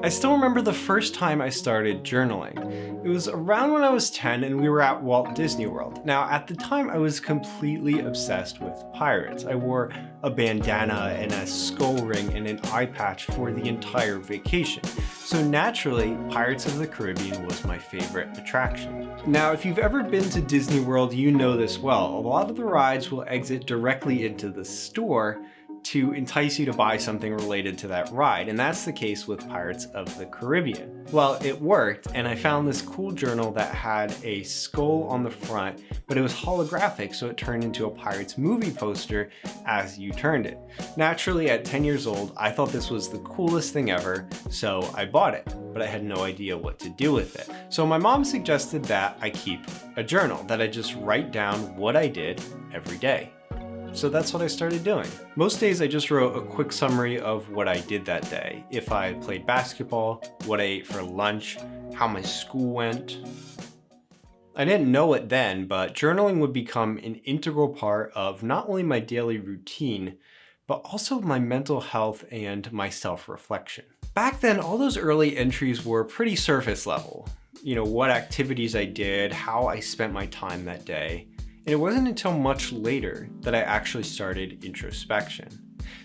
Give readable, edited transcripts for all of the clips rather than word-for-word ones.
I still remember the first time I started journaling. It was around when I was 10 and we were at Walt Disney World. Now, at the time, I was completely obsessed with pirates. I wore a bandana and a skull ring and an eye patch for the entire vacation. So naturally, Pirates of the Caribbean was my favorite attraction. Now, if you've ever been to Disney World, you know this well. A lot of the rides will exit directly into the store to entice you to buy something related to that ride, and that's the case with Pirates of the Caribbean. Well, it worked, and I found this cool journal that had a skull on the front, but it was holographic, so it turned into a Pirates movie poster as you turned it. Naturally, at 10 years old, I thought this was the coolest thing ever, so I bought it, but I had no idea what to do with it. So my mom suggested that I keep a journal, that I just write down what I did every day. So that's what I started doing. Most days I just wrote a quick summary of what I did that day. If I played basketball, what I ate for lunch, how my school went. I didn't know it then, but journaling would become an integral part of not only my daily routine, but also my mental health and my self-reflection. Back then, all those early entries were pretty surface level. You know, what activities I did, how I spent my time that day. And it wasn't until much later that I actually started introspection.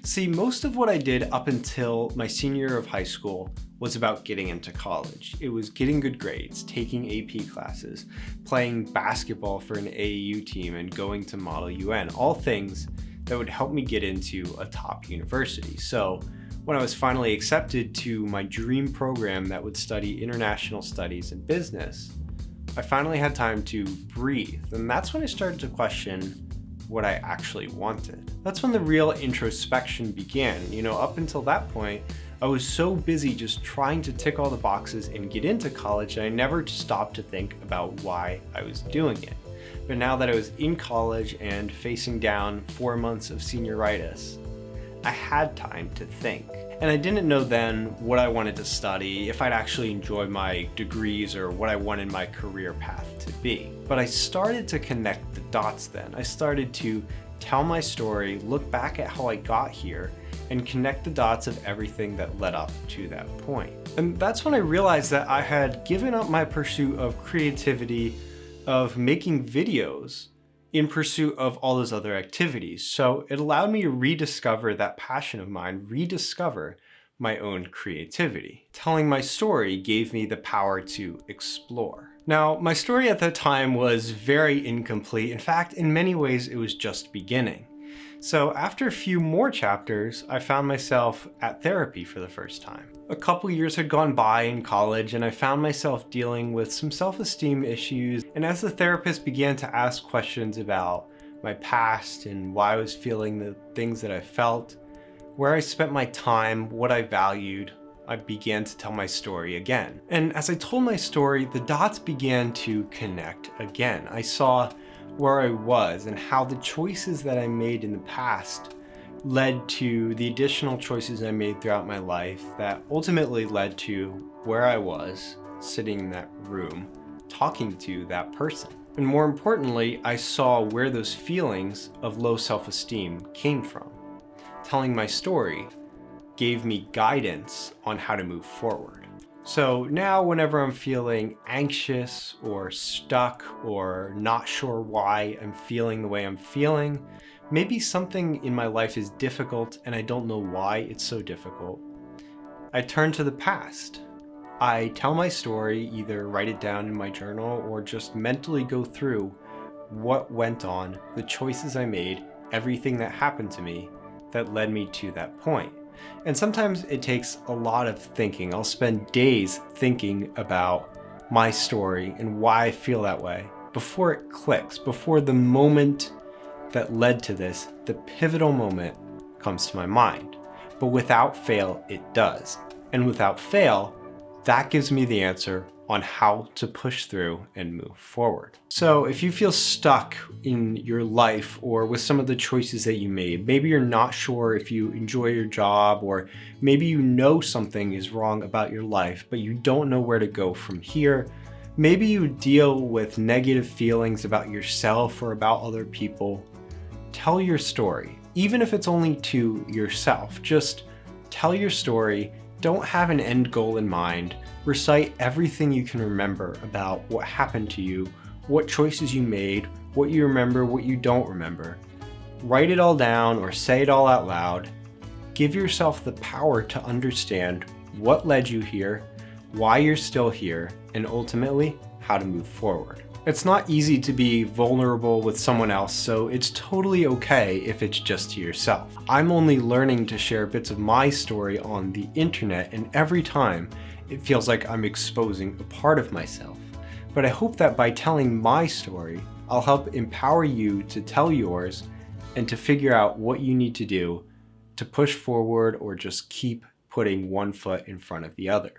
See, most of what I did up until my senior year of high school was about getting into college. It was getting good grades, taking AP classes, playing basketball for an AAU team, and going to Model UN, all things that would help me get into a top university. So when I was finally accepted to my dream program that would study international studies and business, I finally had time to breathe, and that's when I started to question what I actually wanted. That's when the real introspection began. You know, up until that point, I was so busy just trying to tick all the boxes and get into college that I never stopped to think about why I was doing it. But now that I was in college and facing down 4 months of senioritis, I had time to think. And I didn't know then what I wanted to study, if I'd actually enjoy my degrees, or what I wanted my career path to be. But I started to connect the dots then. I started to tell my story, look back at how I got here, and connect the dots of everything that led up to that point. And that's when I realized that I had given up my pursuit of creativity, of making videos, in pursuit of all those other activities. So it allowed me to rediscover that passion of mine, rediscover my own creativity. Telling my story gave me the power to explore. Now, my story at that time was very incomplete. In fact, in many ways, it was just beginning. So after a few more chapters, I found myself at therapy for the first time. A couple years had gone by in college, and I found myself dealing with some self-esteem issues. And as the therapist began to ask questions about my past and why I was feeling the things that I felt, where I spent my time, what I valued, I began to tell my story again. And as I told my story, the dots began to connect again. I saw where I was and how the choices that I made in the past led to the additional choices I made throughout my life that ultimately led to where I was sitting in that room talking to that person. And more importantly, I saw where those feelings of low self-esteem came from. Telling my story gave me guidance on how to move forward. So now whenever I'm feeling anxious or stuck or not sure why I'm feeling the way I'm feeling, maybe something in my life is difficult and I don't know why it's so difficult, I turn to the past. I tell my story, either write it down in my journal or just mentally go through what went on, the choices I made, everything that happened to me that led me to that point. And sometimes it takes a lot of thinking. I'll spend days thinking about my story and why I feel that way before it clicks, before the moment that led to this, the pivotal moment, comes to my mind. But without fail, it does. And without fail, that gives me the answer on how to push through and move forward. So if you feel stuck in your life or with some of the choices that you made, maybe you're not sure if you enjoy your job, or maybe you know something is wrong about your life, but you don't know where to go from here. Maybe you deal with negative feelings about yourself or about other people. Tell your story, even if it's only to yourself. Just tell your story Don't have an end goal in mind. Recite everything you can remember about what happened to you, what choices you made, what you remember, what you don't remember. Write it all down or say it all out loud. Give yourself the power to understand what led you here, why you're still here, and ultimately, how to move forward. It's not easy to be vulnerable with someone else, so it's totally okay if it's just to yourself. I'm only learning to share bits of my story on the internet, and every time it feels like I'm exposing a part of myself. But I hope that by telling my story, I'll help empower you to tell yours and to figure out what you need to do to push forward or just keep putting one foot in front of the other.